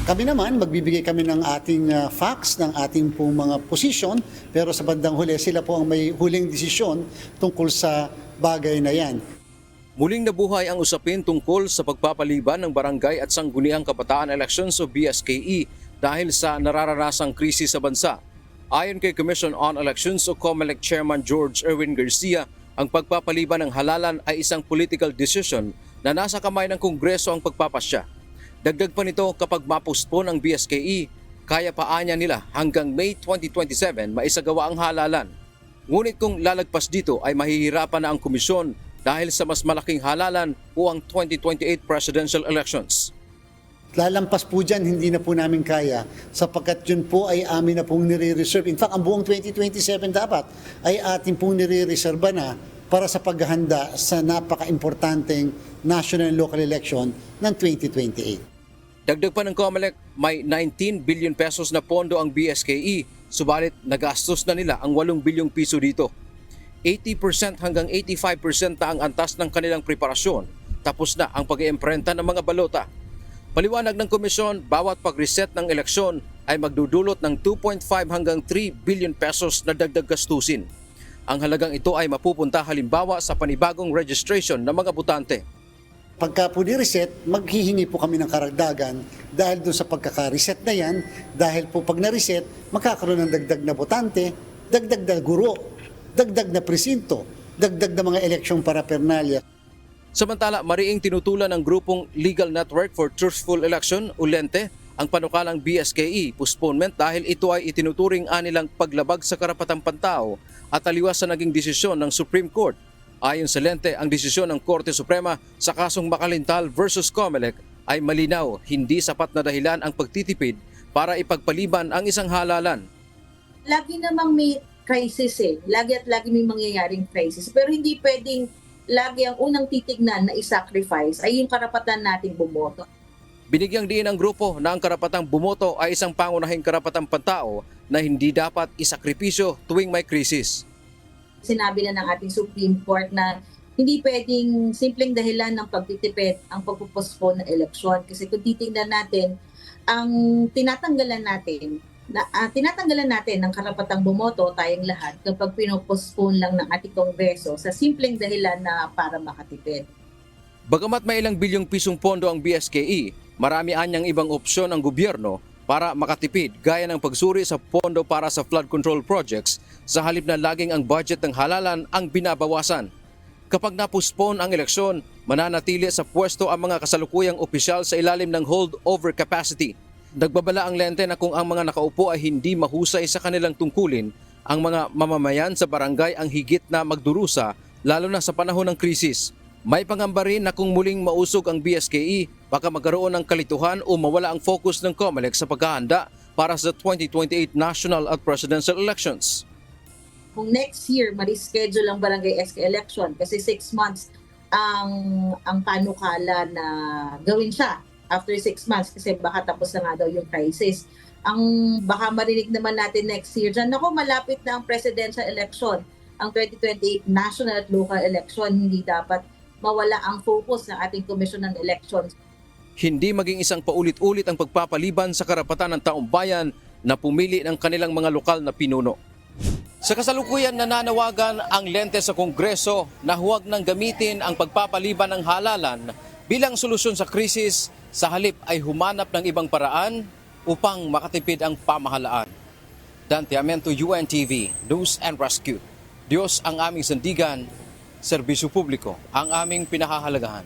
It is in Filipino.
Kami naman, magbibigay kami ng ating facts, ng ating pong mga posisyon, pero sa bandang huli, sila po ang may huling desisyon tungkol sa bagay na yan. Muling nabuhay ang usapin tungkol sa pagpapaliban ng Barangay at Sangguniang Kabataan Elections o BSKE dahil sa nararanasang krisis sa bansa. Ayon kay Commission on Elections o COMELEC Chairman George Erwin Garcia, ang pagpapaliban ng halalan ay isang political decision na nasa kamay ng Kongreso ang pagpapasya. Dagdag pa nito, kapag mapostpone ang BSKE, kaya paanya nila hanggang May 2027 maisagawa ang halalan. Ngunit kung lalagpas dito ay mahihirapan na ang komisyon dahil sa mas malaking halalan o ang 2028 presidential elections. Lalampas po dyan, hindi na po namin kaya sapagkat yun po ay amin na pong nire-reserve. In fact, ang buong 2027 dapat ay atin pong nire-reserve na para sa paghahanda sa napaka-importanteng national and local election ng 2028. Dagdag pa ng COMELEC, may 19 billion pesos na pondo ang BSKE, subalit nagastos na nila ang 8 bilyong piso dito. 80% hanggang 85% na ang antas ng kanilang preparasyon, tapos na ang pag-iimprenta ng mga balota. Paliwanag ng komisyon, bawat pag-reset ng eleksyon ay magdudulot ng 2.5 hanggang 3 billion pesos na dagdag gastusin. Ang halagang ito ay mapupunta halimbawa sa panibagong registration ng mga botante. Pagka po ni-reset, maghihingi po kami ng karagdagan dahil doon sa pagkaka-reset na yan, dahil po pag na-reset, magkakaroon ng dagdag na botante, dagdag na guro, dagdag na presinto, dagdag na mga eleksyong paraphernalia. Samantala, mariing tinutulan ng grupong Legal Network for Truthful Election o LENTE ang panukalang BSKE postponement dahil ito ay itinuturing anilang paglabag sa karapatang pantao at aliwas sa naging desisyon ng Supreme Court. Ayon sa LENTE, ang desisyon ng Korte Suprema sa kasong Macalintal versus COMELEC ay malinaw, hindi sapat na dahilan ang pagtitipid para ipagpaliban ang isang halalan. Lagi namang may crisis lagi may mangyayaring crisis, pero hindi pwedeng lagi ang unang titignan na i-sacrifice ay yung karapatan nating bumoto. Binigyang diin ng grupo na ang karapatang bumoto ay isang pangunahing karapatang pantao na hindi dapat isakripisyo tuwing may krisis. Sinabi na ng ating Supreme Court na hindi pwedeng simpleng dahilan ng pagtitipid ang pagpupospone ng eleksyon. Kasi kung titingnan natin, ang tinatanggalan natin ng karapatang bumoto tayong lahat kapag pinopospone lang ng ating Kongreso sa simpleng dahilan na para makatipid. Bagamat may ilang bilyong pisong pondo ang BSKE, marami anyang ibang opsyon ang gobyerno para makatipid gaya ng pagsuri sa pondo para sa flood control projects sa halip na laging ang budget ng halalan ang binabawasan. Kapag napospone ang eleksyon, mananatili sa pwesto ang mga kasalukuyang opisyal sa ilalim ng holdover capacity. Nagbabala ang LENTE na kung ang mga nakaupo ay hindi mahusay sa kanilang tungkulin, ang mga mamamayan sa barangay ang higit na magdurusa lalo na sa panahon ng krisis. May pangamba rin na kung muling mausog ang BSKE, baka magkaroon ng kalituhan o mawala ang focus ng COMELEC sa paghahanda para sa 2028 national at presidential elections. Kung next year, ma-reschedule ang barangay SK election kasi 6 months ang panukala na gawin siya after 6 months kasi baka tapos na nga daw yung crisis. Ang baka marinig naman natin next year dyan, malapit na ang presidential election, ang 2028 national at local election, hindi dapat mawala ang focus ng ating Commission on Elections. Hindi maging isang paulit-ulit ang pagpapaliban sa karapatan ng taong bayan na pumili ng kanilang mga lokal na pinuno. Sa kasalukuyan, nananawagan ang LENTE sa Kongreso na huwag nang gamitin ang pagpapaliban ng halalan bilang solusyon sa krisis, sa halip ay humanap ng ibang paraan upang makatipid ang pamahalaan. Dante Amento, UNTV, News and Rescue. Diyos ang aming sandigan, serbisyo publiko ang aming pinahahalagahan.